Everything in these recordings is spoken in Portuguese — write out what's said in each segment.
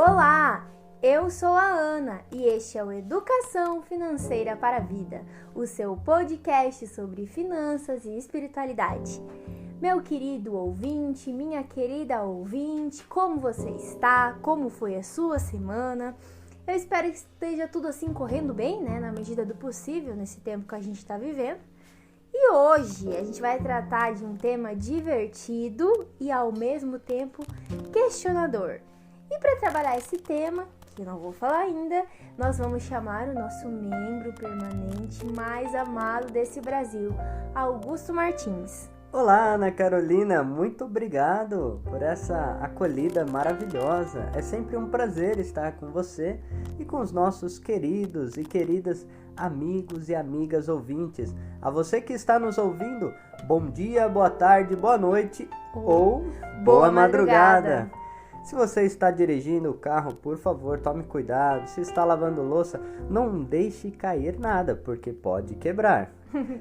Olá, eu sou a Ana e este é o Educação Financeira para a Vida, o seu podcast sobre finanças e espiritualidade. Meu querido ouvinte, minha querida ouvinte, como você está? Como foi a sua semana? Eu espero que esteja tudo assim correndo bem, né? Na medida do possível, nesse tempo que a gente está vivendo. E hoje a gente vai tratar de um tema divertido e ao mesmo tempo questionador. E para trabalhar esse tema, que eu não vou falar ainda, nós vamos chamar o nosso membro permanente mais amado desse Brasil, Augusto Martins. Olá, Ana Carolina, muito obrigado por essa acolhida maravilhosa. É sempre um prazer estar com você e com os nossos queridos e queridas amigos e amigas ouvintes. A você que está nos ouvindo, bom dia, boa tarde, boa noite ou boa madrugada. Se você está dirigindo o carro, por favor, tome cuidado. Se está lavando louça, não deixe cair nada, porque pode quebrar.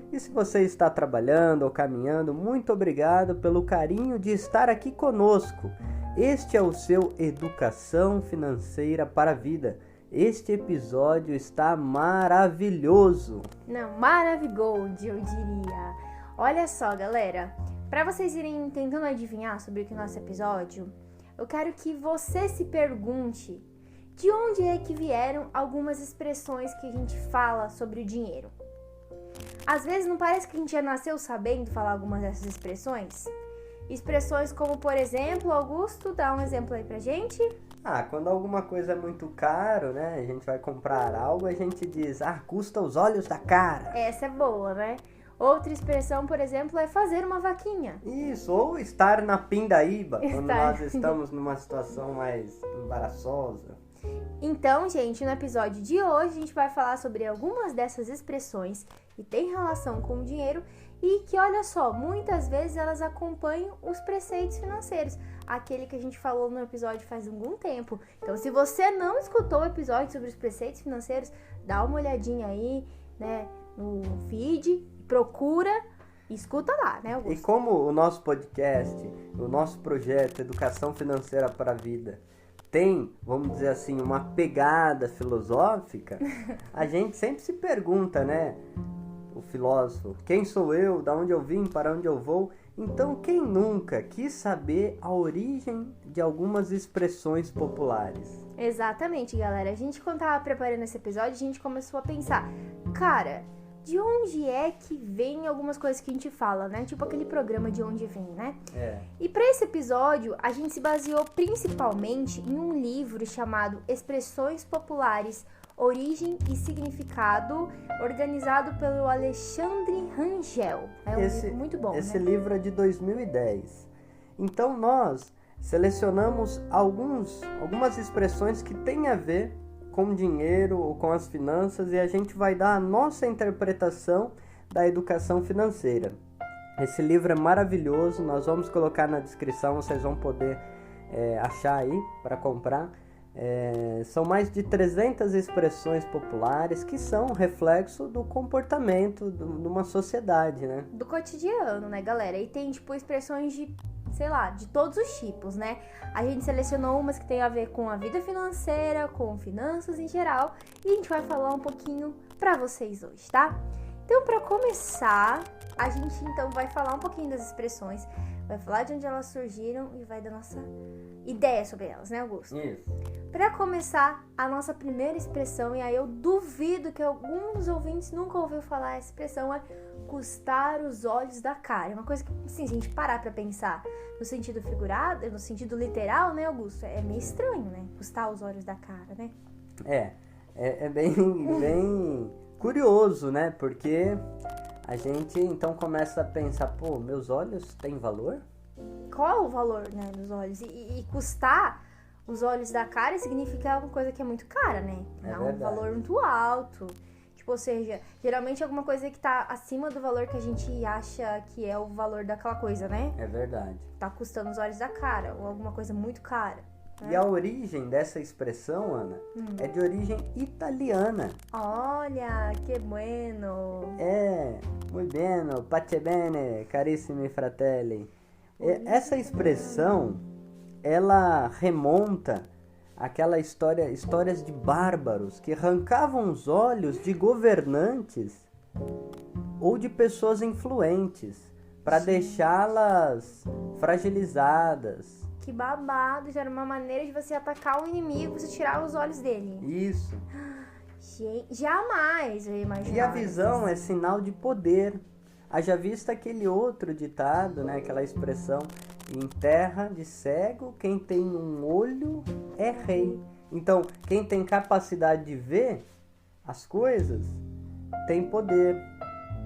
E se você está trabalhando ou caminhando, muito obrigado pelo carinho de estar aqui conosco. Este é o seu Educação Financeira para a Vida. Este episódio está maravilhoso. Não, maravigold, eu diria. Olha só, galera, para vocês irem tentando adivinhar sobre o que é o nosso episódio, eu quero que você se pergunte de onde é que vieram algumas expressões que a gente fala sobre o dinheiro. Às vezes não parece que a gente já nasceu sabendo falar algumas dessas expressões? Expressões como, por exemplo, Augusto, dá um exemplo aí pra gente. Quando alguma coisa é muito caro, né? A gente vai comprar algo, a gente diz, custa os olhos da cara. Essa é boa, né? Outra expressão, por exemplo, é fazer uma vaquinha. Isso, ou estar na pindaíba, quando nós estamos numa situação mais embaraçosa. Então, gente, no episódio de hoje a gente vai falar sobre algumas dessas expressões que têm relação com o dinheiro e que, olha só, muitas vezes elas acompanham os preceitos financeiros, aquele que a gente falou no episódio faz algum tempo. Então, se você não escutou o episódio sobre os preceitos financeiros, dá uma olhadinha aí, né, no feed, procura e escuta lá, né, Augusto? E como o nosso podcast, o nosso projeto Educação Financeira para a Vida tem, vamos dizer assim, uma pegada filosófica, a gente sempre se pergunta, né, o filósofo, quem sou eu, da onde eu vim, para onde eu vou? Então, quem nunca quis saber a origem de algumas expressões populares? Exatamente, galera. A gente, quando tava preparando esse episódio, a gente começou a pensar, cara, de onde é que vem algumas coisas que a gente fala, né? Tipo aquele programa De Onde Vem, né? E para esse episódio, a gente se baseou principalmente em um livro chamado Expressões Populares, Origem e Significado, organizado pelo Alexandre Rangel. É um livro muito bom, Esse né? livro é de 2010. Então, nós selecionamos algumas expressões que têm a ver com dinheiro ou com as finanças e a gente vai dar a nossa interpretação da educação financeira. Esse livro é maravilhoso, nós vamos colocar na descrição, vocês vão poder achar aí para comprar. São mais de 300 expressões populares que são reflexo do comportamento de uma sociedade, né? Do cotidiano, né, galera? E tem, tipo, expressões de, sei lá, de todos os tipos, né? A gente selecionou umas que tem a ver com a vida financeira, com finanças em geral, e a gente vai falar um pouquinho pra vocês hoje, tá? Então, pra começar, a gente então vai falar um pouquinho das expressões, vai falar de onde elas surgiram e vai dar nossa ideia sobre elas, né, Augusto? Isso. Pra começar, a nossa primeira expressão, e aí eu duvido que alguns ouvintes nunca ouviu falar essa expressão, é custar os olhos da cara. É uma coisa que, assim, se a gente parar pra pensar no sentido figurado, no sentido literal, né, Augusto? É meio estranho, né? Custar os olhos da cara, né? É bem curioso, né? Porque a gente então começa a pensar, meus olhos têm valor? Qual é o valor, né, dos olhos? E custar os olhos da cara significa uma coisa que é muito cara, né? Não um valor muito alto. Tipo, ou seja, geralmente alguma coisa que tá acima do valor que a gente acha que é o valor daquela coisa, né? É verdade. Tá custando os olhos da cara, ou alguma coisa muito cara. Né? E a origem dessa expressão, Ana, é de origem italiana. Olha, que bueno! Muy bene, pace bene, carissimi fratelli. Essa expressão, ela remonta histórias de bárbaros que arrancavam os olhos de governantes ou de pessoas influentes para deixá-las fragilizadas. Que babado, já era uma maneira de você atacar o inimigo, você tirar os olhos dele. Isso. Gente, jamais eu ia imaginar. E a visão é sinal de poder. Haja vista aquele outro ditado, né? Aquela expressão: em terra de cego, quem tem um olho é rei. Então, quem tem capacidade de ver as coisas tem poder.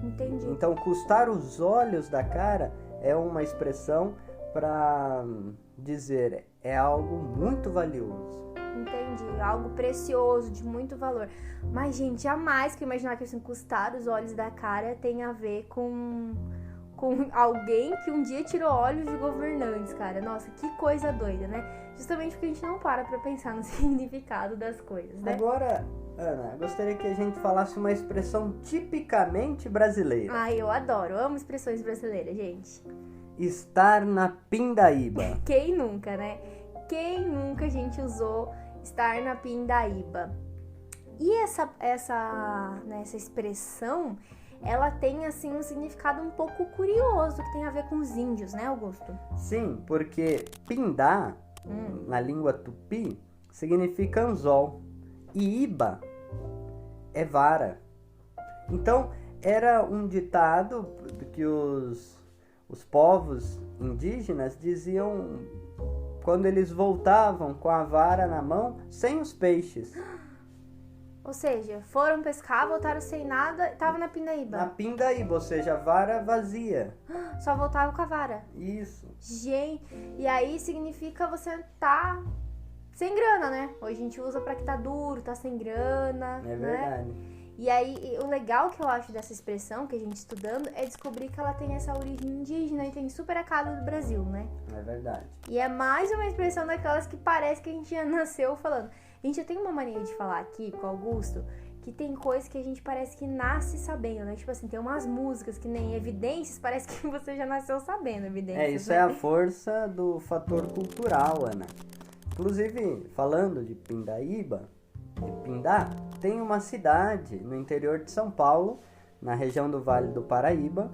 Entendi. Então, custar os olhos da cara é uma expressão para dizer é algo muito valioso. Entendi, algo precioso, de muito valor. Mas, gente, jamais que eu imaginar que assim, custar os olhos da cara tem a ver com alguém que um dia tirou olhos de governantes, cara. Nossa, que coisa doida, né? Justamente porque a gente não para pra pensar no significado das coisas, né? Agora, Ana, eu gostaria que a gente falasse uma expressão tipicamente brasileira. Ai, eu adoro, amo expressões brasileiras, gente. Estar na pindaíba. Quem nunca, né? Quem nunca a gente usou estar na pindaíba? E essa expressão, ela tem assim um significado um pouco curioso que tem a ver com os índios, né, Augusto? Sim, porque pindar, na língua tupi, significa anzol. E iba é vara. Então, era um ditado que os povos indígenas diziam quando eles voltavam com a vara na mão, sem os peixes. Ou seja, foram pescar, voltaram sem nada, tava na pindaíba. Na pindaíba, ou seja, a vara vazia. Só voltavam com a vara. Isso. Gente, e aí significa você tá sem grana, né? Hoje a gente usa pra que tá duro, tá sem grana, É verdade. Né? E aí, o legal que eu acho dessa expressão, que a gente estudando, é descobrir que ela tem essa origem indígena e tem super a cara do Brasil, né? É verdade. E é mais uma expressão daquelas que parece que a gente já nasceu falando. A gente já tem uma mania de falar aqui com o Augusto que tem coisas que a gente parece que nasce sabendo, né? Tipo assim, tem umas músicas que nem Evidências, parece que você já nasceu sabendo Evidências. Isso, né? É a força do fator cultural, Ana. Inclusive, falando de pindaíba, de Pindá, tem uma cidade no interior de São Paulo, na região do Vale do Paraíba,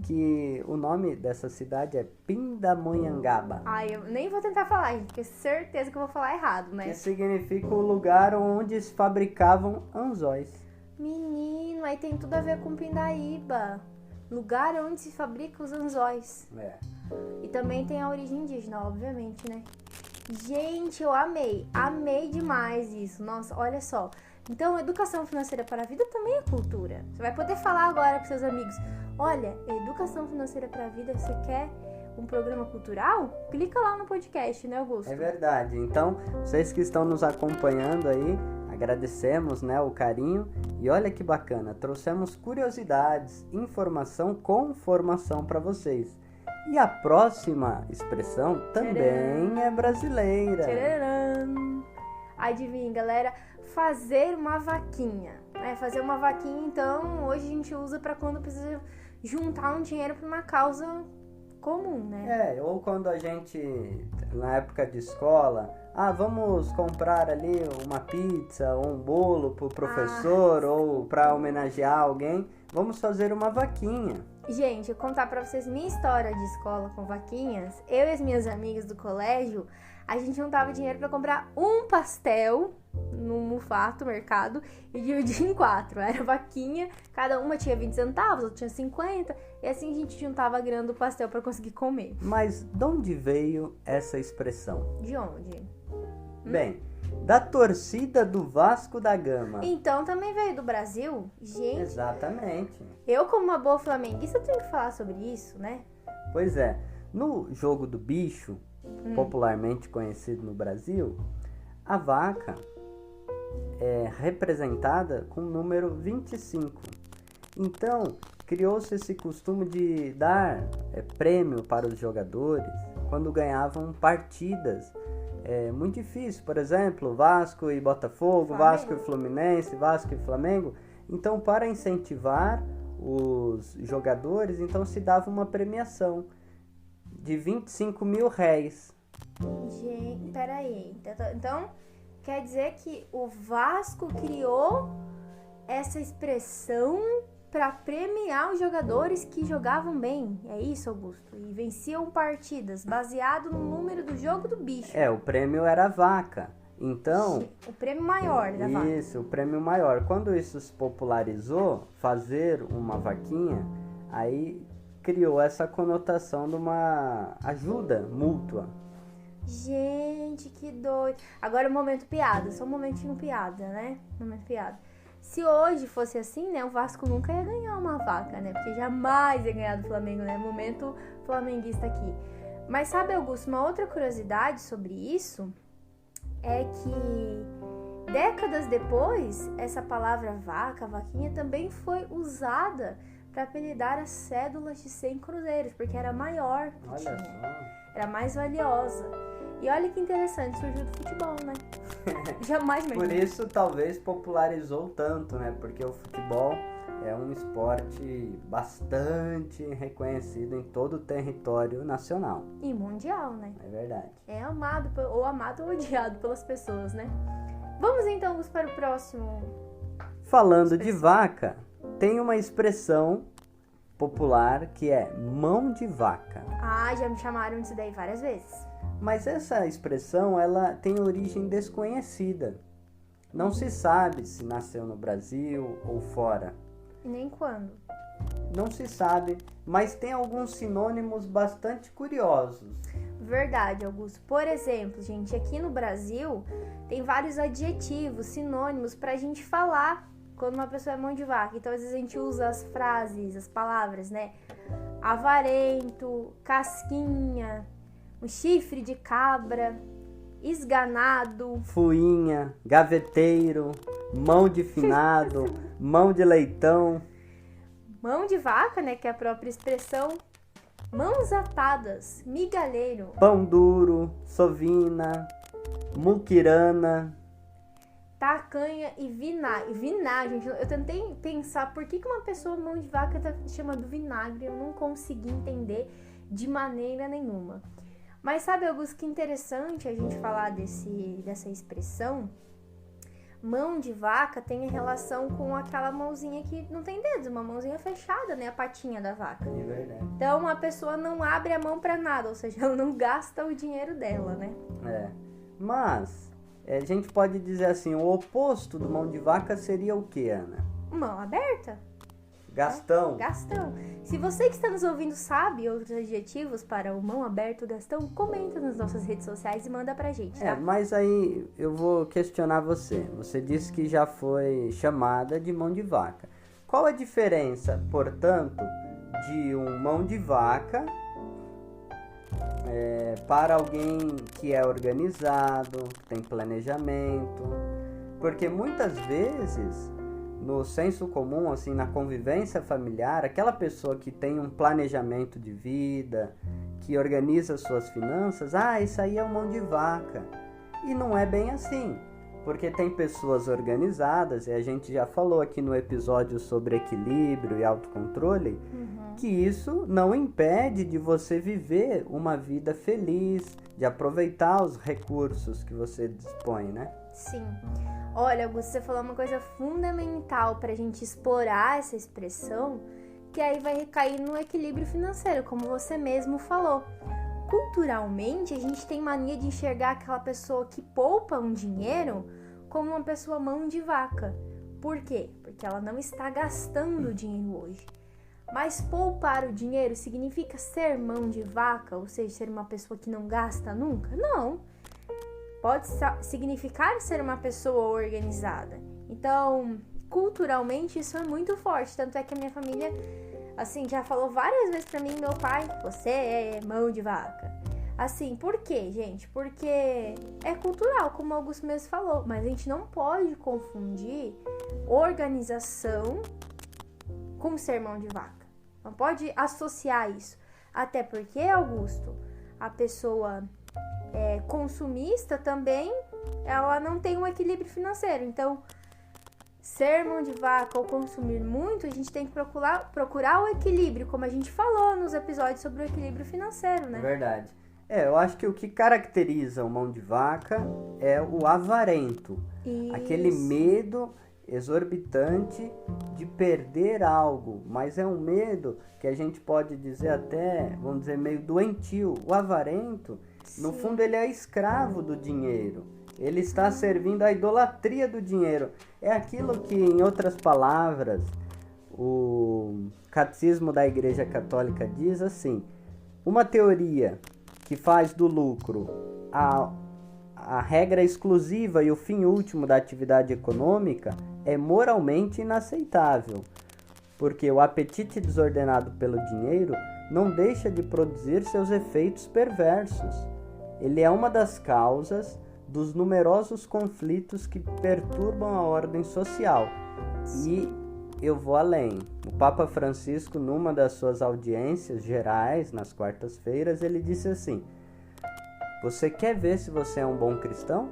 que o nome dessa cidade é Pindamonhangaba. Ai, eu nem vou tentar falar, gente, porque certeza que eu vou falar errado, né? Que significa o lugar onde se fabricavam anzóis. Menino, aí tem tudo a ver com Pindaíba. Lugar onde se fabrica os anzóis. É. E também tem a origem indígena, obviamente, né? Gente, eu amei demais isso. Nossa, olha só. Então, educação financeira para a vida também é cultura. Você vai poder falar agora para seus amigos: olha, educação financeira para a vida, você quer um programa cultural? Clica lá no podcast, né, Augusto? É verdade. Então, vocês que estão nos acompanhando aí, agradecemos, né, o carinho. E olha que bacana, trouxemos curiosidades, informação com formação para vocês. E a próxima expressão também é brasileira. Tcharam! Adivinha, galera? Fazer uma vaquinha. Fazer uma vaquinha, então, hoje a gente usa para quando precisa juntar um dinheiro para uma causa comum, né? Ou quando a gente, na época de escola, vamos comprar ali uma pizza ou um bolo pro professor ou para homenagear alguém, vamos fazer uma vaquinha. Gente, eu contar pra vocês minha história de escola com vaquinhas. Eu e as minhas amigas do colégio, a gente juntava dinheiro pra comprar um pastel no Mufato, mercado, e dividia em 4. Era vaquinha, cada uma tinha 20 centavos, outra tinha 50, e assim a gente juntava a grana do pastel pra conseguir comer. Mas de onde veio essa expressão? De onde? Bem, da torcida do Vasco da Gama. Então também veio do Brasil? Gente, exatamente. Eu como uma boa flamenguista tenho que falar sobre isso, né? Pois é, no jogo do bicho, popularmente conhecido no Brasil, a vaca é representada com o número 25. Então, criou-se esse costume de dar prêmio para os jogadores quando ganhavam partidas. É muito difícil, por exemplo, Vasco e Botafogo, Flamengo. Vasco e Fluminense, Vasco e Flamengo. Então, para incentivar os jogadores, então se dava uma premiação de 25 mil réis Gente, peraí. Então, quer dizer que o Vasco criou essa expressão para premiar os jogadores que jogavam bem. É isso, Augusto? E venciam partidas, baseado no número do jogo do bicho. O prêmio era vaca. Então... O prêmio maior da vaca. Isso, o prêmio maior. Quando isso se popularizou, fazer uma vaquinha, aí criou essa conotação de uma ajuda mútua. Gente, que doido. Agora o momento piada, só um momentinho piada, né? Momento piada. Se hoje fosse assim, né, o Vasco nunca ia ganhar uma vaca, né? Porque jamais ia ganhar do Flamengo, né? Momento flamenguista aqui. Mas sabe, Augusto, uma outra curiosidade sobre isso é que décadas depois, essa palavra vaca, vaquinha, também foi usada para apelidar as cédulas de 100 cruzeiros, porque era maior que Olha tinha. só. Era mais valiosa. E olha que interessante, surgiu do futebol, né? Jamais mesmo. Por isso, talvez, popularizou tanto, né? Porque o futebol é um esporte bastante reconhecido em todo o território nacional. E mundial, né? É verdade. É amado ou odiado pelas pessoas, né? Vamos então para o próximo. Falando de vaca, tem uma expressão popular que é mão de vaca. Ah, já me chamaram disso daí várias vezes. Mas essa expressão, ela tem origem desconhecida. Não se sabe se nasceu no Brasil ou fora. E nem quando. Não se sabe, mas tem alguns sinônimos bastante curiosos. Verdade, Augusto. Por exemplo, gente, aqui no Brasil tem vários adjetivos, sinônimos pra gente falar quando uma pessoa é mão de vaca. Então, às vezes a gente usa as frases, as palavras, né? Avarento, casquinha, um chifre de cabra, esganado, Fuinha, gaveteiro, mão de finado, mão de leitão. mão de vaca, né, que é a própria expressão, mãos atadas, migalheiro, Pão duro, sovina, muquirana. tacanha e vinagre. Vinagre, gente, eu tentei pensar por que uma pessoa mão de vaca tá chamando vinagre, eu não consegui entender de maneira nenhuma. Mas sabe, Augusto, que interessante a gente falar dessa expressão? Mão de vaca tem relação com aquela mãozinha que não tem dedos, uma mãozinha fechada, né? A patinha da vaca. É verdade. Então, a pessoa não abre a mão pra nada, ou seja, ela não gasta o dinheiro dela, né? Mas a gente pode dizer assim, o oposto do mão de vaca seria o que, Ana? Mão aberta. Gastão. Gastão. Se você que está nos ouvindo sabe outros adjetivos para o mão aberto, gastão, comenta nas nossas redes sociais e manda pra gente, tá? Mas aí eu vou questionar você. Você disse que já foi chamada de mão de vaca. Qual a diferença, portanto, de um mão de vaca para alguém que é organizado, que tem planejamento? Porque muitas vezes, no senso comum, assim, na convivência familiar, aquela pessoa que tem um planejamento de vida, que organiza suas finanças, isso aí é um mão de vaca. E não é bem assim, porque tem pessoas organizadas, e a gente já falou aqui no episódio sobre equilíbrio e autocontrole, que isso não impede de você viver uma vida feliz, de aproveitar os recursos que você dispõe, né? Sim. Olha, Augusto, você falou uma coisa fundamental pra gente explorar essa expressão, que aí vai recair no equilíbrio financeiro, como você mesmo falou. Culturalmente, a gente tem mania de enxergar aquela pessoa que poupa um dinheiro como uma pessoa mão de vaca. Por quê? Porque ela não está gastando o dinheiro hoje. Mas poupar o dinheiro significa ser mão de vaca, ou seja, ser uma pessoa que não gasta nunca? Não. Pode significar ser uma pessoa organizada. Então, culturalmente, isso é muito forte. Tanto é que a minha família, assim, já falou várias vezes pra mim, meu pai, você é mão de vaca. Assim, por quê, gente? Porque é cultural, como o Augusto mesmo falou. Mas a gente não pode confundir organização com ser mão de vaca. Não pode associar isso. Até porque, Augusto, a pessoa consumista também, ela não tem um equilíbrio financeiro. Então, ser mão de vaca ou consumir muito, a gente tem que procurar o equilíbrio, como a gente falou nos episódios sobre o equilíbrio financeiro, né? Verdade. Eu acho que o que caracteriza o mão de vaca é o avarento. Isso. Aquele medo exorbitante de perder algo, mas é um medo que a gente pode dizer até, vamos dizer, meio doentio. O avarento, no fundo, ele é escravo do dinheiro. Ele está servindo à idolatria do dinheiro. É aquilo que, em outras palavras, o Catecismo da Igreja Católica diz assim: uma teoria que faz do lucro a regra exclusiva e o fim último da atividade econômica é moralmente inaceitável, porque o apetite desordenado pelo dinheiro não deixa de produzir seus efeitos perversos. Ele é uma das causas dos numerosos conflitos que perturbam a ordem social. E eu vou além. O Papa Francisco, numa das suas audiências gerais, nas quartas-feiras, ele disse assim: você quer ver se você é um bom cristão?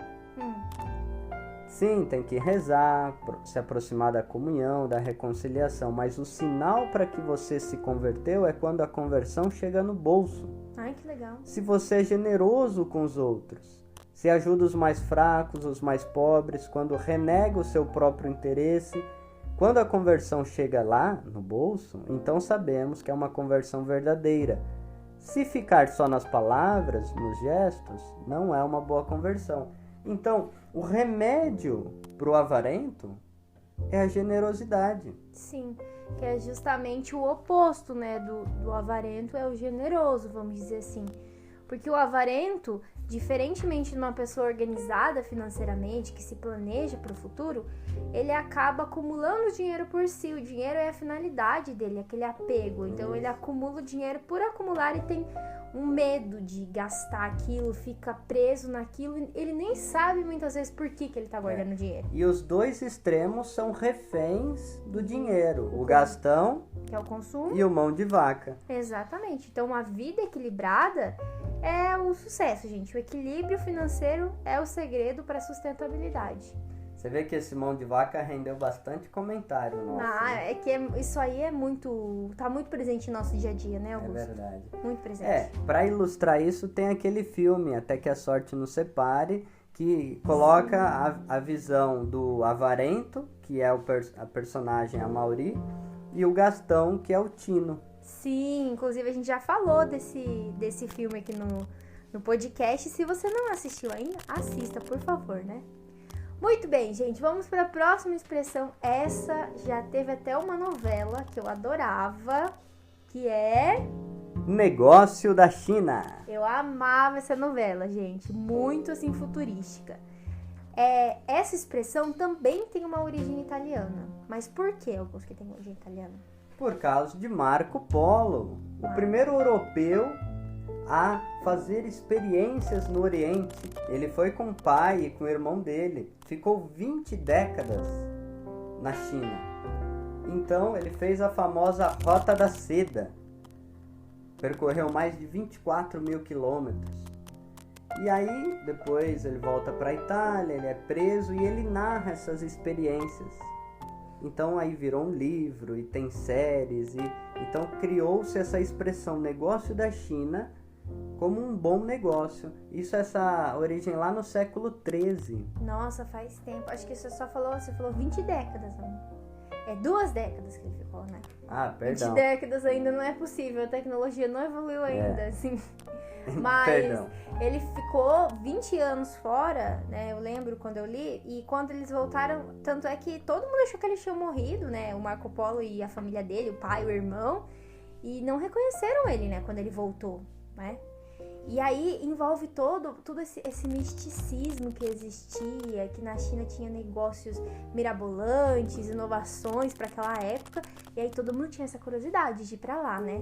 Sim, tem que rezar, se aproximar da comunhão, da reconciliação, mas o sinal para que você se converteu é quando a conversão chega no bolso. Ai, que legal. Se você é generoso com os outros, se ajuda os mais fracos, os mais pobres, quando renega o seu próprio interesse, quando a conversão chega lá, no bolso, então sabemos que é uma conversão verdadeira. Se ficar só nas palavras, nos gestos, não é uma boa conversão. Então, o remédio para o avarento é a generosidade. Sim, que é justamente o oposto, né, do avarento, é o generoso, vamos dizer assim. Porque o avarento, diferentemente de uma pessoa organizada financeiramente, que se planeja para o futuro, ele acaba acumulando dinheiro por si. O dinheiro é a finalidade dele, aquele apego. Então ele acumula o dinheiro por acumular e tem um medo de gastar aquilo, fica preso naquilo. Ele nem sabe muitas vezes por que ele está guardando dinheiro. E os dois extremos são reféns do dinheiro. O gastão, que é o consumo, e o mão de vaca. Exatamente. Então uma vida equilibrada é o sucesso, gente. O equilíbrio financeiro é o segredo para a sustentabilidade. Você vê que esse mão de vaca rendeu bastante comentário nosso. É que isso aí tá muito presente no nosso dia a dia, né, Augusto? É verdade. Muito presente. Para ilustrar isso, tem aquele filme, Até que a Sorte Nos Separe, que coloca a visão do avarento, que é a personagem Amaury, e o gastão, que é o Tino. Sim, inclusive a gente já falou desse filme aqui no podcast. Se você não assistiu ainda, assista, por favor, né? Muito bem, gente, vamos para a próxima expressão. Essa já teve até uma novela que eu adorava, que é... Negócio da China. Eu amava essa novela, gente, muito assim futurística. Essa expressão também tem uma origem italiana. Mas por que, Augusto, que tem origem italiana? Por causa de Marco Polo, o primeiro europeu a fazer experiências no Oriente. Ele foi com o pai e com o irmão dele. Ficou 20 décadas na China. Então ele fez a famosa Rota da Seda. Percorreu mais de 24 mil quilômetros. E aí, depois ele volta para a Itália, ele é preso e ele narra essas experiências. Então aí virou um livro e tem séries. Então criou-se essa expressão negócio da China como um bom negócio. Isso, essa origem lá no século XIII. Nossa, faz tempo. Acho que você falou 20 décadas, amor. É 2 décadas que ele ficou, né? Ah, perdão. 20 décadas ainda não é possível, a tecnologia não evoluiu ainda, assim. Mas Perdão. Ele ficou 20 anos fora, né? Eu lembro quando eu li, e quando eles voltaram, tanto é que todo mundo achou que eles tinham morrido, né? O Marco Polo e a família dele, o pai, o irmão, e não reconheceram ele, né? Quando ele voltou, né? E aí envolve todo esse misticismo que existia, que na China tinha negócios mirabolantes, inovações para aquela época, e aí todo mundo tinha essa curiosidade de ir para lá, né?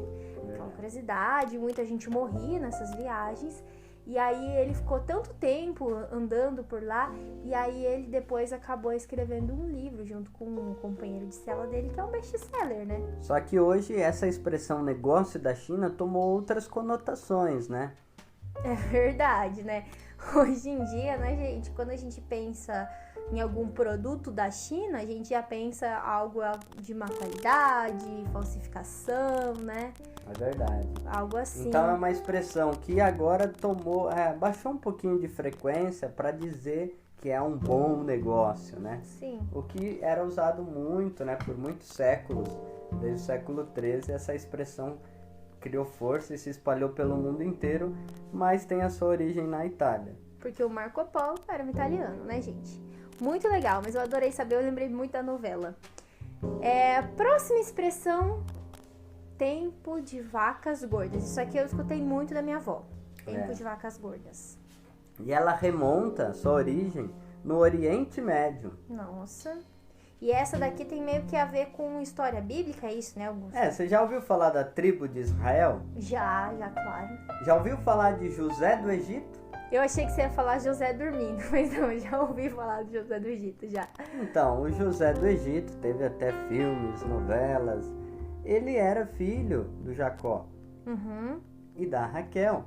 Aquela curiosidade, muita gente morria nessas viagens, e aí ele ficou tanto tempo andando por lá, e aí ele depois acabou escrevendo um livro junto com um companheiro de cela dele, que é um best-seller, né? Só que hoje essa expressão negócio da China tomou outras conotações, né? É verdade, né? Hoje em dia, né, gente, quando a gente pensa em algum produto da China, a gente já pensa algo de má qualidade, falsificação, né? É verdade. Algo assim. Então é uma expressão que agora baixou um pouquinho de frequência para dizer que é um bom negócio, né? Sim. O que era usado muito, né, por muitos séculos, desde o século XIII, essa expressão criou força e se espalhou pelo mundo inteiro, mas tem a sua origem na Itália. Porque o Marco Polo era um italiano, né, gente? Muito legal, mas eu adorei saber, eu lembrei muito da novela. Próxima expressão, tempo de vacas gordas. Isso aqui eu escutei muito da minha avó. Tempo de vacas gordas. E ela remonta sua origem no Oriente Médio. Nossa. E essa daqui tem meio que a ver com história bíblica, é isso, né, Augusto? Você já ouviu falar da tribo de Israel? Já, claro. Já ouviu falar de José do Egito? Eu achei que você ia falar José dormindo, mas não, eu já ouvi falar de José do Egito, já. Então, o José do Egito teve até filmes, novelas. Ele era filho do Jacó e da Raquel,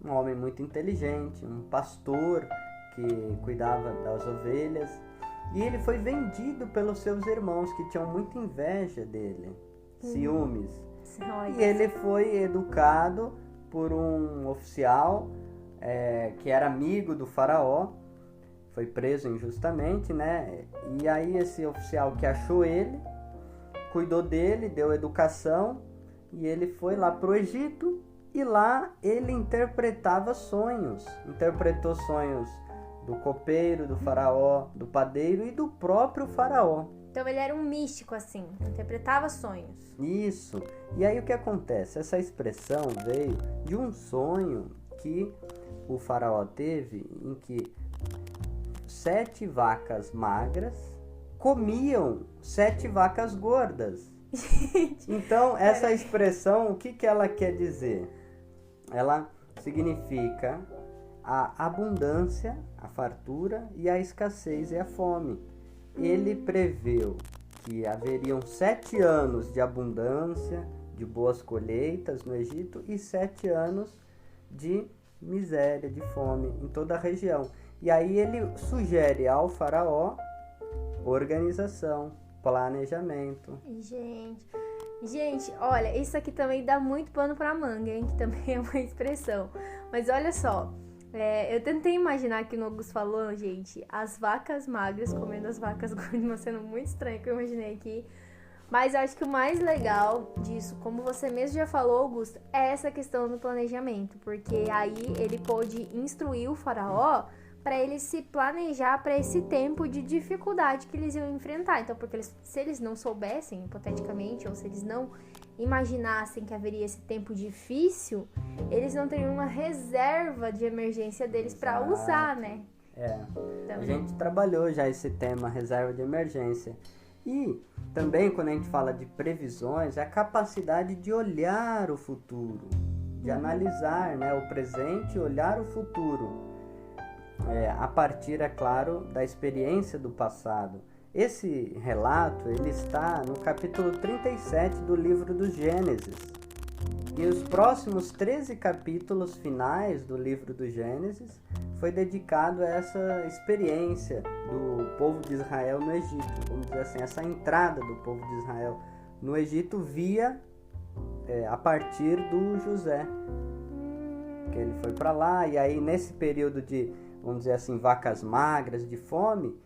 um homem muito inteligente, um pastor que cuidava das ovelhas. E ele foi vendido pelos seus irmãos, que tinham muita inveja dele, ciúmes. E ele foi educado por um oficial que era amigo do faraó, foi preso injustamente, né? E aí esse oficial que achou ele, cuidou dele, deu educação, e ele foi lá pro Egito, e lá ele interpretou sonhos do copeiro, do faraó, do padeiro e do próprio faraó. Então ele era um místico, assim, interpretava sonhos. Isso. E aí o que acontece? Essa expressão veio de um sonho que o faraó teve, em que 7 vacas magras comiam 7 vacas gordas. Então, essa expressão, o que ela quer dizer? Ela significa a abundância, a fartura e a escassez e a fome. Ele preveu que haveriam 7 anos de abundância, de boas colheitas no Egito e 7 anos de miséria, de fome em toda a região. E aí ele sugere ao faraó organização, planejamento. Gente, olha, isso aqui também dá muito pano pra manga, hein? Que também é uma expressão. Mas olha só, eu tentei imaginar aqui no Augusto falou, gente, as vacas magras comendo as vacas gordas, uma cena muito estranha que eu imaginei aqui. Mas eu acho que o mais legal disso, como você mesmo já falou, Augusto, é essa questão do planejamento. Porque aí ele pôde instruir o faraó para ele se planejar para esse tempo de dificuldade que eles iam enfrentar. Então, porque se eles não soubessem, hipoteticamente, ou se eles não imaginassem que haveria esse tempo difícil, eles não teriam uma reserva de emergência deles para usar, né? Então, a gente trabalhou já esse tema, reserva de emergência. E também, quando a gente fala de previsões, é a capacidade de olhar o futuro, de analisar, né, o presente e olhar o futuro. A partir, é claro, da experiência do passado. Esse relato ele está no capítulo 37 do livro do Gênesis. E os próximos 13 capítulos finais do livro do Gênesis foi dedicado a essa experiência do povo de Israel no Egito. Vamos dizer assim, essa entrada do povo de Israel no Egito via a partir do José. Que ele foi para lá e aí nesse período de, vamos dizer assim, vacas magras, de fome,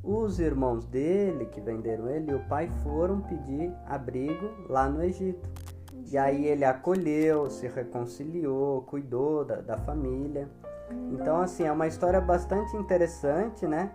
os irmãos dele, que venderam ele, e o pai foram pedir abrigo lá no Egito. E aí ele acolheu, se reconciliou, cuidou da família. Então, assim, é uma história bastante interessante, né?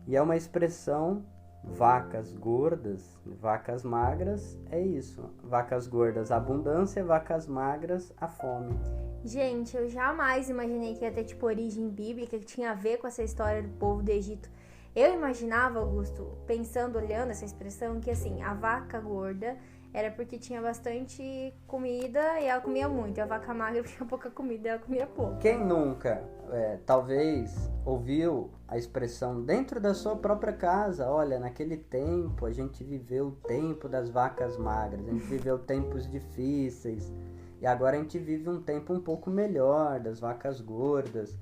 E é uma expressão, vacas gordas, vacas magras, é isso. Vacas gordas, abundância, vacas magras, a fome. Gente, eu jamais imaginei que ia ter, tipo, origem bíblica, que tinha a ver com essa história do povo do Egito. Eu imaginava, Augusto, pensando, olhando essa expressão, que, assim, a vaca gorda era porque tinha bastante comida e ela comia muito. E a vaca magra tinha pouca comida e ela comia pouco. Quem nunca, talvez, ouviu a expressão dentro da sua própria casa? Olha, naquele tempo a gente viveu o tempo das vacas magras, a gente viveu tempos difíceis. E agora a gente vive um tempo um pouco melhor, das vacas gordas.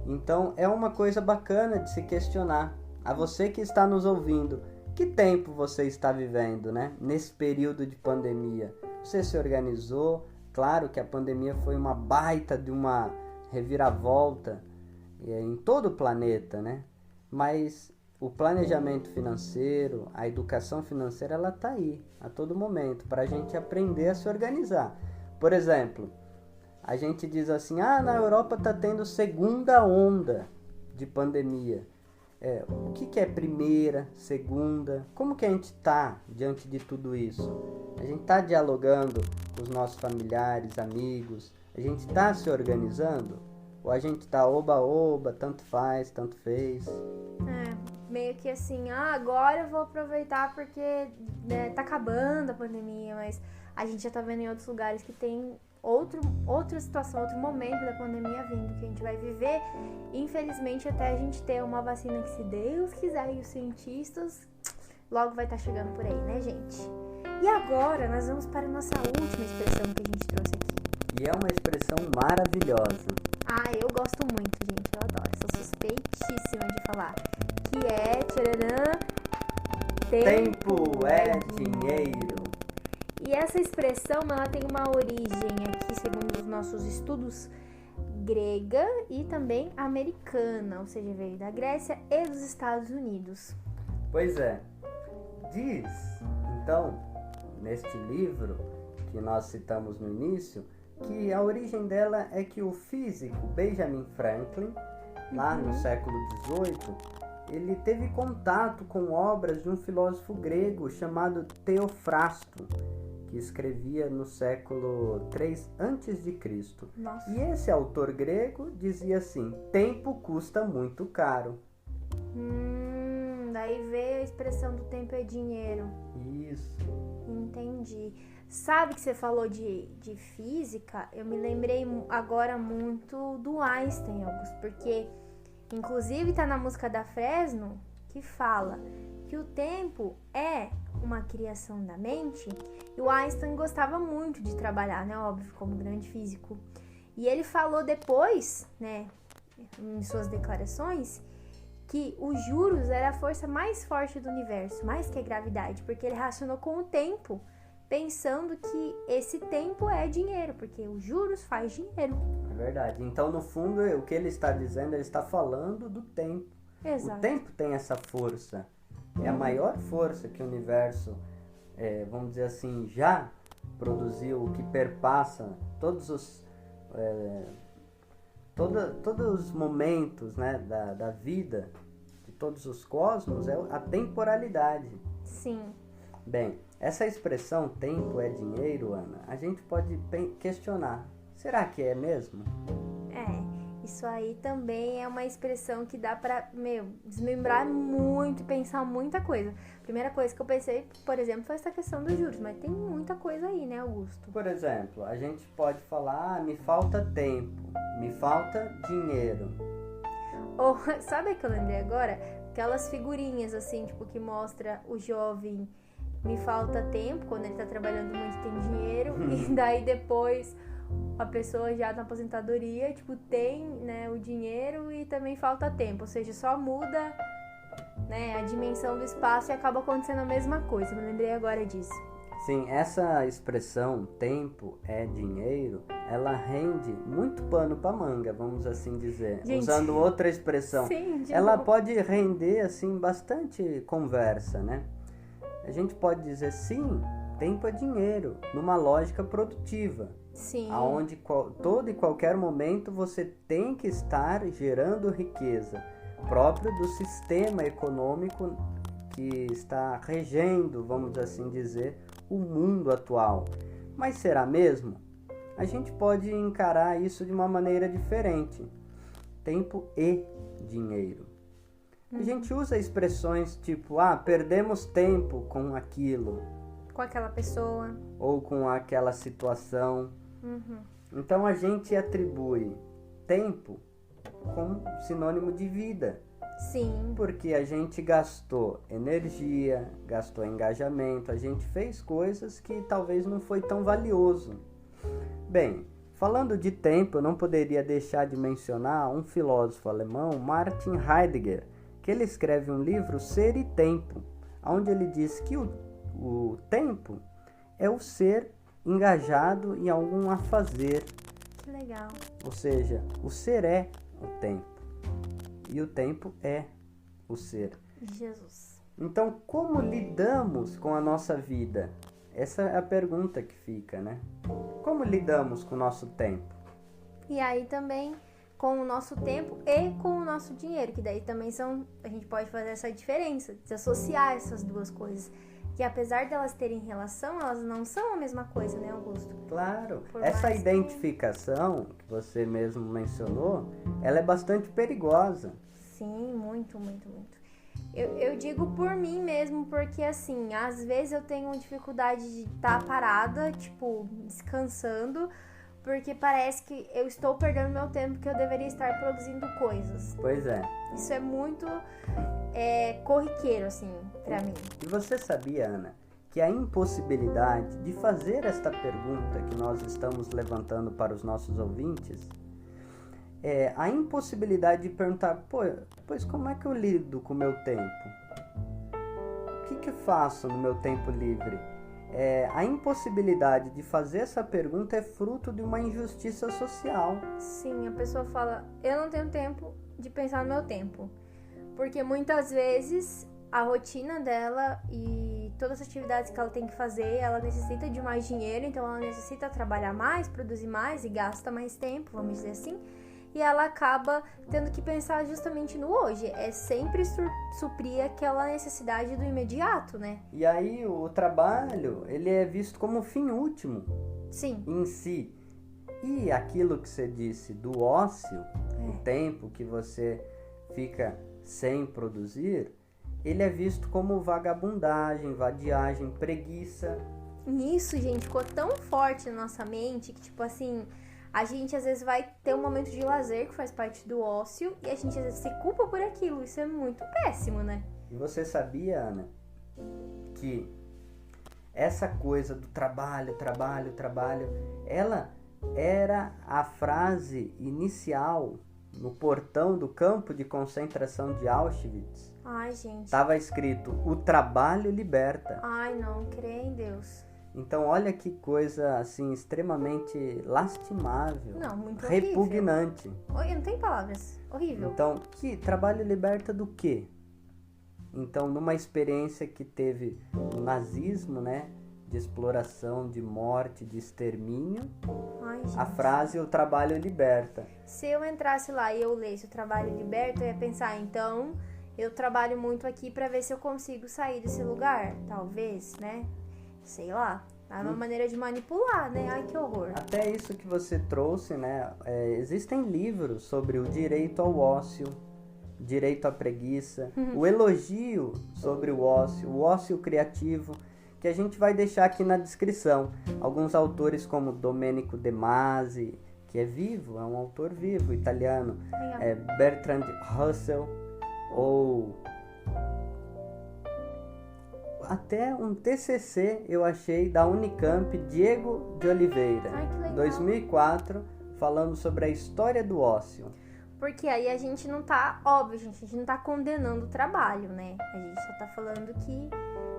Então é uma coisa bacana de se questionar A você que está nos ouvindo, que tempo você está vivendo, né? Nesse período de pandemia. Você se organizou? Claro que a pandemia foi uma baita de uma reviravolta em todo o planeta, né? Mas o planejamento financeiro, a educação financeira, ela está aí a todo momento para a gente aprender a se organizar. Por exemplo, a gente diz assim, na Europa está tendo segunda onda de pandemia. O que é primeira, segunda? Como que a gente está diante de tudo isso? A gente está dialogando com os nossos familiares, amigos? A gente está se organizando? Ou a gente está oba-oba, tanto faz, tanto fez? Meio que assim, agora eu vou aproveitar porque tá acabando a pandemia, mas a gente já tá vendo em outros lugares que tem outra situação, outro momento da pandemia vindo, que a gente vai viver, infelizmente, até a gente ter uma vacina que, se Deus quiser, e os cientistas, logo vai estar chegando por aí, né, gente? E agora, nós vamos para a nossa última expressão que a gente trouxe aqui. E é uma expressão maravilhosa. Eu gosto muito, gente, eu adoro, sou suspeitíssima de falar, que é, tcharam, tempo é dinheiro. E essa expressão, ela tem uma origem aqui, segundo os nossos estudos, grega e também americana, ou seja, veio da Grécia e dos Estados Unidos. Pois é. Diz, então, neste livro que nós citamos no início, que a origem dela é que o físico Benjamin Franklin, lá no século XVIII, ele teve contato com obras de um filósofo grego chamado Teofrasto, que escrevia no século III a.C. Nossa. E esse autor grego dizia assim, tempo custa muito caro. Daí veio a expressão do tempo é dinheiro. Isso. Entendi. Sabe que você falou de física? Eu me lembrei agora muito do Einstein, Augusto, porque inclusive tá na música da Fresno que fala que o tempo é uma criação da mente, e o Einstein gostava muito de trabalhar, né, óbvio, como grande físico. E ele falou depois, né, em suas declarações, que os juros era a força mais forte do universo, mais que a gravidade, porque ele relacionou com o tempo, pensando que esse tempo é dinheiro, porque os juros faz dinheiro. É verdade. Então, no fundo, o que ele está dizendo, ele está falando do tempo. Exato. O tempo tem essa força. É a maior força que o universo, vamos dizer assim, já produziu, que perpassa todos os momentos, né, da vida, de todos os cosmos, é a temporalidade. Sim. Bem, essa expressão tempo é dinheiro, Ana, a gente pode questionar. Será que é mesmo? Isso aí também é uma expressão que dá pra, desmembrar muito e pensar muita coisa. A primeira coisa que eu pensei, por exemplo, foi essa questão dos juros, mas tem muita coisa aí, né, Augusto? Por exemplo, a gente pode falar, me falta tempo, me falta dinheiro. Ou, sabe o que eu lembrei agora? Aquelas figurinhas, assim, tipo, que mostra o jovem, me falta tempo, quando ele tá trabalhando muito tem dinheiro, e daí depois a pessoa já na aposentadoria, tipo, tem, né, o dinheiro e também falta tempo, ou seja, só muda, né, a dimensão do espaço e acaba acontecendo a mesma coisa. Eu me lembrei agora disso. Sim, essa expressão tempo é dinheiro, ela rende muito pano para manga, vamos assim dizer. Gente, usando outra expressão. Sim, ela pode render assim bastante conversa, né? A gente pode dizer sim, tempo é dinheiro, numa lógica produtiva. Sim. Onde todo e qualquer momento você tem que estar gerando riqueza, próprio do sistema econômico que está regendo, vamos assim dizer, o mundo atual. Mas será mesmo? A gente pode encarar isso de uma maneira diferente. Tempo e dinheiro. A gente usa expressões tipo, perdemos tempo com aquilo. Com aquela pessoa. Ou com aquela situação. Então a gente atribui tempo como sinônimo de vida. Sim. Porque a gente gastou energia, gastou engajamento, a gente fez coisas que talvez não foi tão valioso. Bem, falando de tempo, eu não poderia deixar de mencionar um filósofo alemão, Martin Heidegger, que ele escreve um livro, Ser e Tempo, onde ele diz que o tempo é o ser engajado em algum a fazer. Que legal. Ou seja, o ser é o tempo e o tempo é o ser. Jesus. Então, como lidamos com a nossa vida? Essa é a pergunta que fica, né? Como lidamos com o nosso tempo? E aí também com o nosso tempo e com o nosso dinheiro, que daí também a gente pode fazer essa diferença, desassociar essas duas coisas. Que apesar de elas terem relação, elas não são a mesma coisa, né, Augusto? Claro, Por essa mais identificação que você mesmo mencionou, ela é bastante perigosa. Sim, muito, muito, muito. Eu digo por mim mesmo, porque assim, às vezes eu tenho dificuldade de estar parada, tipo, descansando, porque parece que eu estou perdendo meu tempo que eu deveria estar produzindo coisas. Pois é. Isso é muito corriqueiro, assim, pra mim. E você sabia, Ana, que a impossibilidade de fazer esta pergunta que nós estamos levantando para os nossos ouvintes é a impossibilidade de perguntar, pois como é que eu lido com o meu tempo? O que eu faço no meu tempo livre? A impossibilidade de fazer essa pergunta é fruto de uma injustiça social. Sim, a pessoa fala, eu não tenho tempo de pensar no meu tempo. Porque muitas vezes a rotina dela e todas as atividades que ela tem que fazer, ela necessita de mais dinheiro, então ela necessita trabalhar mais, produzir mais e gasta mais tempo, vamos dizer assim. E ela acaba tendo que pensar justamente no hoje. É sempre suprir aquela necessidade do imediato, né? E aí o trabalho, ele é visto como um fim último. Sim. Em si. E aquilo que você disse do ócio, o tempo que você fica sem produzir, ele é visto como vagabundagem, vadiagem, preguiça. E isso, gente, ficou tão forte na nossa mente que, tipo assim, a gente às vezes vai ter um momento de lazer que faz parte do ócio e a gente às vezes se culpa por aquilo. Isso é muito péssimo, né? E você sabia, Ana, que essa coisa do trabalho, ela era a frase inicial no portão do campo de concentração de Auschwitz. Ai, gente. Estava escrito, o trabalho liberta. Ai, não, crê em Deus. Então, olha que coisa, assim, extremamente lastimável. Não, muito repugnante. Horrível. Não tem palavras. Horrível. Então, que trabalho liberta do quê? Então, numa experiência que teve o nazismo, né? De exploração, de morte, de extermínio. Ai, gente. A frase, o trabalho liberta. Se eu entrasse lá e eu lesse o trabalho liberta, eu ia pensar, então, eu trabalho muito aqui pra ver se eu consigo sair desse lugar. Talvez, né? Sei lá. É uma maneira de manipular, né? Ai, que horror. Até isso que você trouxe, né? Existem livros sobre o direito ao ócio, direito à preguiça, o elogio sobre o ócio criativo, que a gente vai deixar aqui na descrição. Alguns autores como Domenico De Masi, que é vivo, é um autor vivo, italiano, Bertrand Russell, ou até um TCC eu achei da Unicamp, Diego de Oliveira, Ai, que legal. 2004, falando sobre a história do ócio. Porque aí a gente não tá, óbvio, gente, a gente não tá condenando o trabalho, né? A gente só tá falando que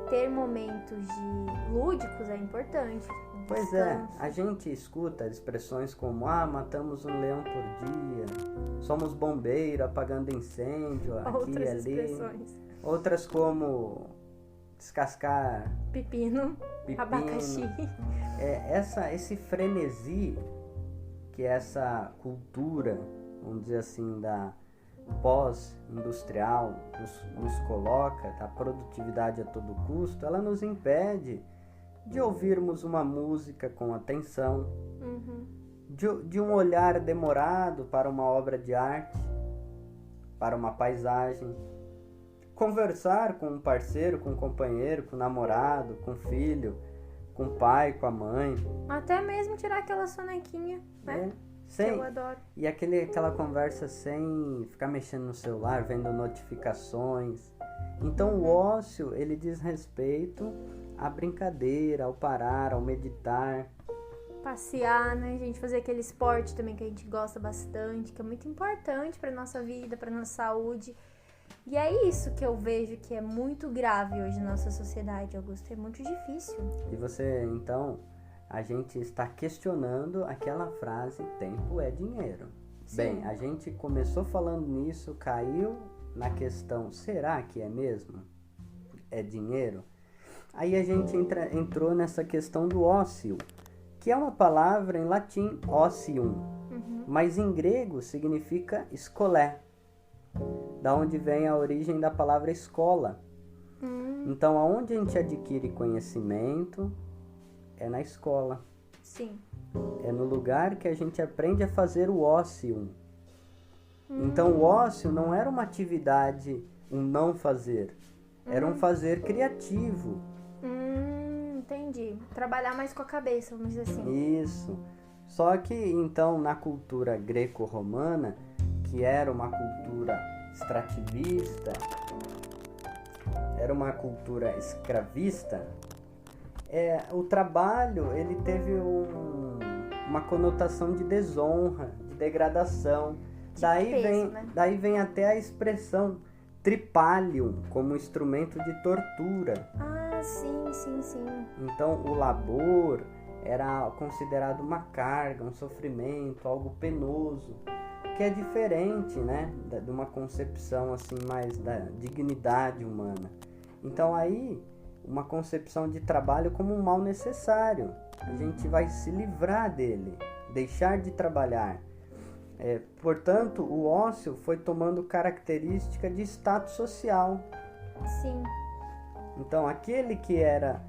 ter momentos de lúdicos é importante. Pois é, a gente escuta expressões como matamos um leão por dia, somos bombeiro apagando incêndio aqui Outras e ali. expressões. Outras como descascar Pepino, abacaxi. Esse frenesi que essa cultura, vamos dizer assim, da pós-industrial nos coloca, da produtividade a todo custo, ela nos impede de ouvirmos uma música com atenção, de um olhar demorado para uma obra de arte, para uma paisagem, conversar com um parceiro, com um companheiro, com um namorado, com um filho, com o pai, com a mãe. Até mesmo tirar aquela sonequinha, né? Que eu adoro. E aquela conversa sem ficar mexendo no celular, vendo notificações. Então o ócio, ele diz respeito à brincadeira, ao parar, ao meditar. Passear, né, gente? Fazer aquele esporte também que a gente gosta bastante, que é muito importante pra nossa vida, pra nossa saúde. E é isso que eu vejo que é muito grave hoje na nossa sociedade, Augusto. É muito difícil. E você, então, a gente está questionando aquela frase, tempo é dinheiro. Sim. Bem, a gente começou falando nisso, caiu na questão, será que é mesmo? É dinheiro? Aí a gente entrou nessa questão do ócio, que é uma palavra em latim, ocium, mas em grego significa escolé, da onde vem a origem da palavra escola. Então, aonde a gente adquire conhecimento é na escola. Sim. É no lugar que a gente aprende a fazer o ócio. Então, o ócio não era uma atividade, um não fazer. Era um fazer criativo. Entendi. Trabalhar mais com a cabeça, vamos dizer assim. Isso. Só que, então, na cultura greco-romana, que era uma cultura extrativista, era uma cultura escravista, o trabalho ele teve uma conotação de desonra, de degradação. Daí vem até a expressão tripalium como instrumento de tortura. Ah, sim, sim, sim. Então o labor era considerado uma carga, um sofrimento, algo penoso, que é diferente, né, de uma concepção assim mais da dignidade humana. Então aí uma concepção de trabalho como um mal necessário. A gente vai se livrar dele, deixar de trabalhar. Portanto, o ócio foi tomando característica de status social. Sim. Então, aquele que era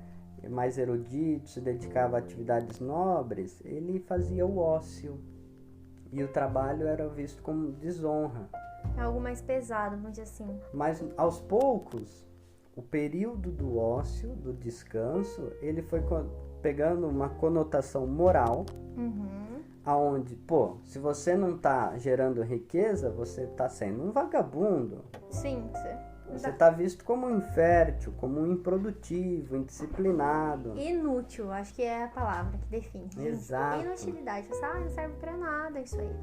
mais erudito, se dedicava a atividades nobres, ele fazia o ócio. E o trabalho era visto como desonra. É algo mais pesado, vamos dizer assim. Mas, aos poucos, o período do ócio, do descanso, ele foi pegando uma conotação moral, aonde, se você não está gerando riqueza, você está sendo um vagabundo. Sim, você está visto como um infértil, como um improdutivo, indisciplinado. Inútil, acho que é a palavra que define. Exato. Inutilidade, você não serve para nada isso aí.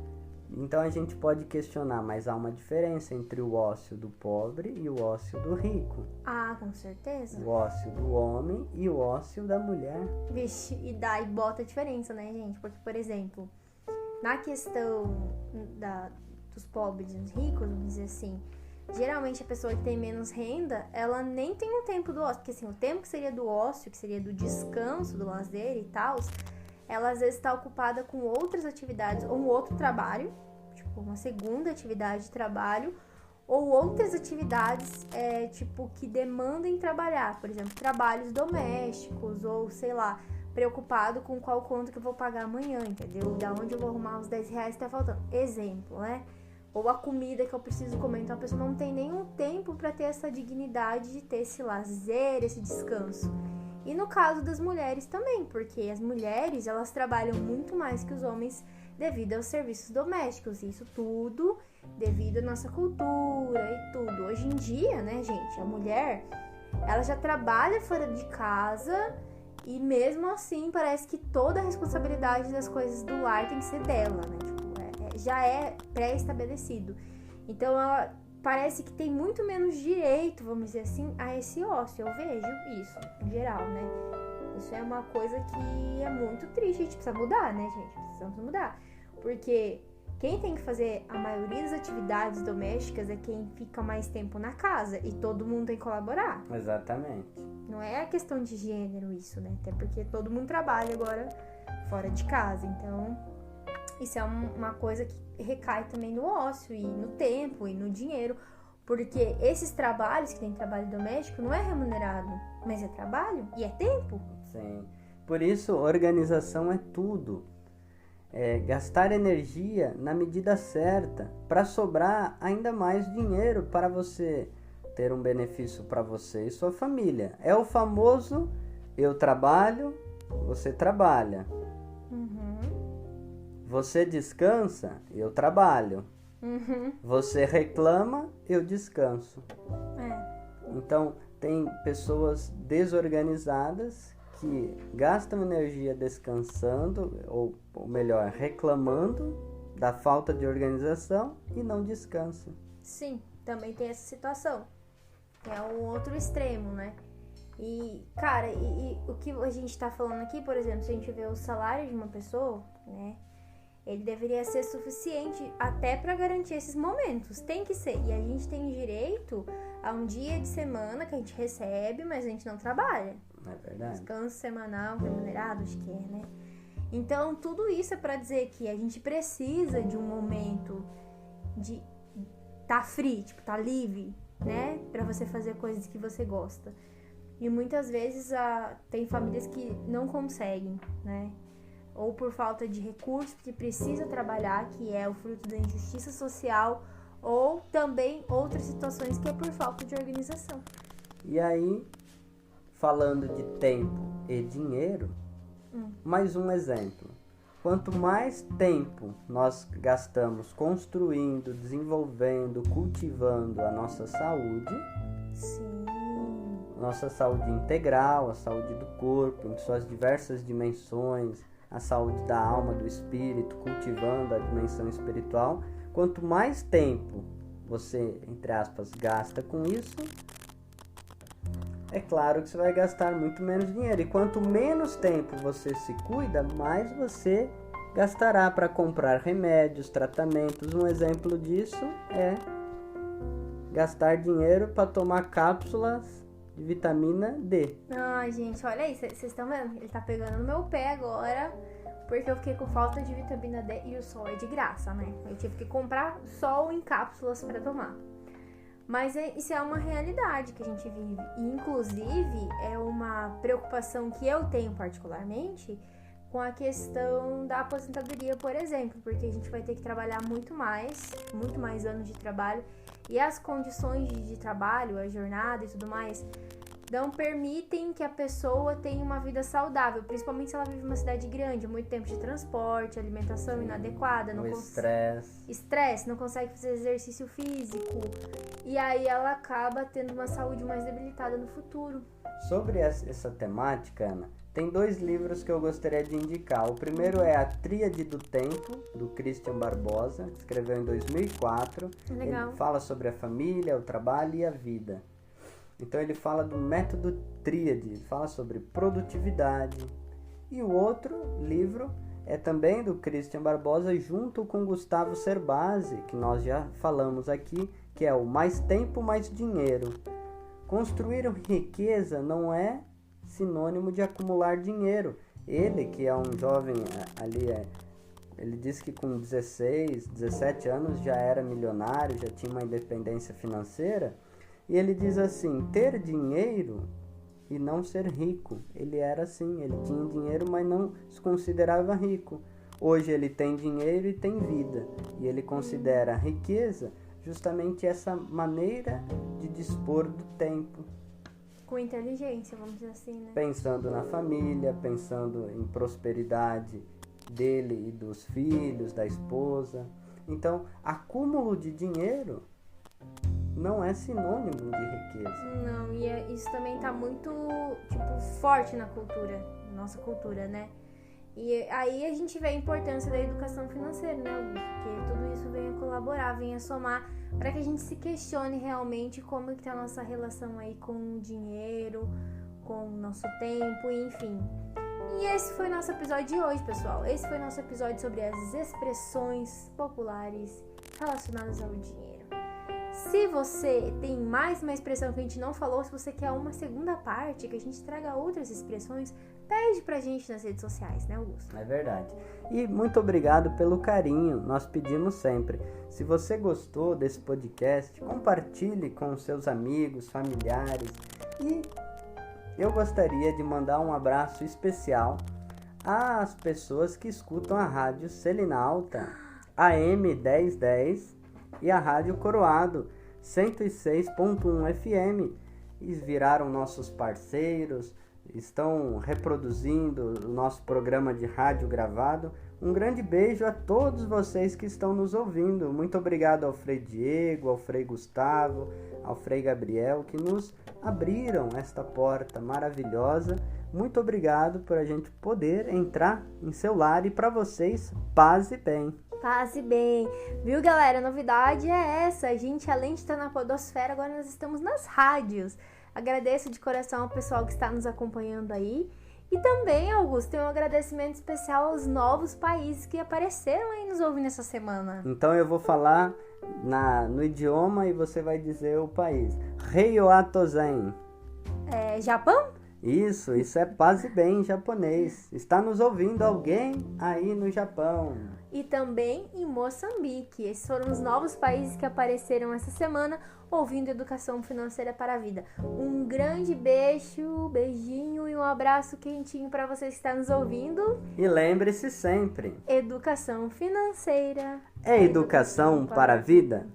Então a gente pode questionar, mas há uma diferença entre o ócio do pobre e o ócio do rico. Ah, com certeza. O ócio do homem e o ócio da mulher. Vixe, e bota a diferença, né, gente? Porque, por exemplo, na questão dos pobres e dos ricos, vamos dizer assim, geralmente a pessoa que tem menos renda, ela nem tem um tempo do ócio. Porque assim, o tempo que seria do ócio, que seria do descanso, do lazer e tal, ela às vezes está ocupada com outras atividades, ou um outro trabalho, tipo uma segunda atividade de trabalho, ou outras atividades que demandem trabalhar, por exemplo, trabalhos domésticos, ou sei lá, preocupado com qual conta que eu vou pagar amanhã, entendeu? Da onde eu vou arrumar os 10 reais que tá faltando. Exemplo, né? Ou a comida que eu preciso comer. Então a pessoa não tem nenhum tempo para ter essa dignidade de ter esse lazer, esse descanso. E no caso das mulheres também, porque as mulheres, elas trabalham muito mais que os homens devido aos serviços domésticos. Isso tudo devido à nossa cultura e tudo. Hoje em dia, né, gente, a mulher, ela já trabalha fora de casa e mesmo assim parece que toda a responsabilidade das coisas do lar tem que ser dela, né? Tipo, já é pré-estabelecido. Então, ela parece que tem muito menos direito, vamos dizer assim, a esse ócio. Eu vejo isso, em geral, né? Isso é uma coisa que é muito triste. A gente precisa mudar, né, gente? Precisamos mudar. Porque quem tem que fazer a maioria das atividades domésticas é quem fica mais tempo na casa. E todo mundo tem que colaborar. Exatamente. Não é a questão de gênero isso, né? Até porque todo mundo trabalha agora fora de casa. Então, isso é uma coisa que recai também no ócio e no tempo e no dinheiro, porque esses trabalhos que tem trabalho doméstico não é remunerado, mas é trabalho e é tempo. Sim. Por isso, organização é tudo. Gastar energia na medida certa para sobrar ainda mais dinheiro para você ter um benefício para você e sua família. É o famoso eu trabalho, você trabalha. Você descansa, eu trabalho. Você reclama, eu descanso. Então, tem pessoas desorganizadas que gastam energia descansando, ou melhor, reclamando da falta de organização e não descansam. Sim, também tem essa situação. É um outro extremo, né? E, cara, e o que a gente tá falando aqui, por exemplo, se a gente vê o salário de uma pessoa, né? Ele deveria ser suficiente até para garantir esses momentos. Tem que ser. E a gente tem direito a um dia de semana que a gente recebe, mas a gente não trabalha. É verdade. Descanso semanal, remunerado, acho que é, né? Então, tudo isso é para dizer que a gente precisa de um momento de tá free, tipo, tá livre, né? Para você fazer coisas que você gosta. E muitas vezes tem famílias que não conseguem, né? Ou por falta de recursos, que precisa trabalhar, que é o fruto da injustiça social, ou também outras situações que é por falta de organização. E aí, falando de tempo e dinheiro, mais um exemplo. Quanto mais tempo nós gastamos construindo, desenvolvendo, cultivando a nossa saúde, Sim. Nossa saúde integral, a saúde do corpo, em suas diversas dimensões, a saúde da alma, do espírito, cultivando a dimensão espiritual. Quanto mais tempo você, entre aspas, gasta com isso, é claro que você vai gastar muito menos dinheiro. E quanto menos tempo você se cuida, mais você gastará para comprar remédios, tratamentos. Um exemplo disso é gastar dinheiro para tomar cápsulas de vitamina D. Ai, gente, olha aí, vocês estão vendo? Ele tá pegando no meu pé agora, porque eu fiquei com falta de vitamina D e o sol é de graça, né? Eu tive que comprar sol em cápsulas para tomar. Mas isso é uma realidade que a gente vive. E, inclusive, é uma preocupação que eu tenho particularmente com a questão da aposentadoria, por exemplo, porque a gente vai ter que trabalhar muito mais anos de trabalho, e as condições de trabalho, a jornada e tudo mais, não permitem que a pessoa tenha uma vida saudável, principalmente se ela vive em uma cidade grande, muito tempo de transporte, alimentação inadequada, estresse, não consegue fazer exercício físico, e aí ela acaba tendo uma saúde mais debilitada no futuro. Sobre essa temática, Ana, tem 2 livros que eu gostaria de indicar. O primeiro é A Tríade do Tempo, do Christian Barbosa, que escreveu em 2004. Legal. Ele fala sobre a família, o trabalho e a vida. Então ele fala do método tríade, fala sobre produtividade. E o outro livro é também do Christian Barbosa, junto com Gustavo Cerbasi, que nós já falamos aqui, que é o Mais Tempo, Mais Dinheiro. Construir riqueza não é sinônimo de acumular dinheiro. Ele, que é um jovem ali, ele disse que com 16, 17 anos já era milionário, já tinha uma independência financeira. E ele diz assim, ter dinheiro e não ser rico. Ele era assim, ele tinha dinheiro, mas não se considerava rico. Hoje ele tem dinheiro e tem vida. E ele considera riqueza justamente essa maneira de dispor do tempo. Com inteligência, vamos dizer assim, né? Pensando na família, pensando em prosperidade dele e dos filhos, da esposa. Então, acúmulo de dinheiro não é sinônimo de riqueza. Não, e isso também tá muito, forte na cultura, nossa cultura, né? E aí a gente vê a importância da educação financeira, né, Augusto? Porque tudo isso vem a colaborar, vem a somar para que a gente se questione realmente como é que tá a nossa relação aí com o dinheiro, com o nosso tempo, enfim. E esse foi o nosso episódio de hoje, pessoal. Esse foi o nosso episódio sobre as expressões populares relacionadas ao dinheiro. Se você tem mais uma expressão que a gente não falou, se você quer uma segunda parte, que a gente traga outras expressões, pede pra gente nas redes sociais, né, Augusto? É verdade. E muito obrigado pelo carinho, nós pedimos sempre. Se você gostou desse podcast, compartilhe com seus amigos, familiares. E eu gostaria de mandar um abraço especial às pessoas que escutam a Rádio Celina Alta, AM 1010, e a Rádio Coroado 106.1 FM. Eles viraram nossos parceiros, estão reproduzindo o nosso programa de rádio gravado. Um grande beijo a todos vocês que estão nos ouvindo. Muito obrigado ao Frei Diego, ao Frei Gustavo, ao Frei Gabriel, que nos abriram esta porta maravilhosa. Muito obrigado por a gente poder entrar em seu lar, e para vocês, paz e bem. Paz e bem. Viu, galera? A novidade é essa. A gente, além de estar na podosfera, agora nós estamos nas rádios. Agradeço de coração ao pessoal que está nos acompanhando aí. E também, Augusto, tem um agradecimento especial aos novos países que apareceram aí nos ouvindo essa semana. Então eu vou falar no idioma e você vai dizer o país. Ryoatozen. Japão? Isso é paz e bem em japonês. Está nos ouvindo alguém aí no Japão. E também em Moçambique. Esses foram os novos países que apareceram essa semana ouvindo Educação Financeira para a Vida. Um grande beijinho e um abraço quentinho para vocês que estão nos ouvindo. E lembre-se sempre, Educação financeira é educação para a vida.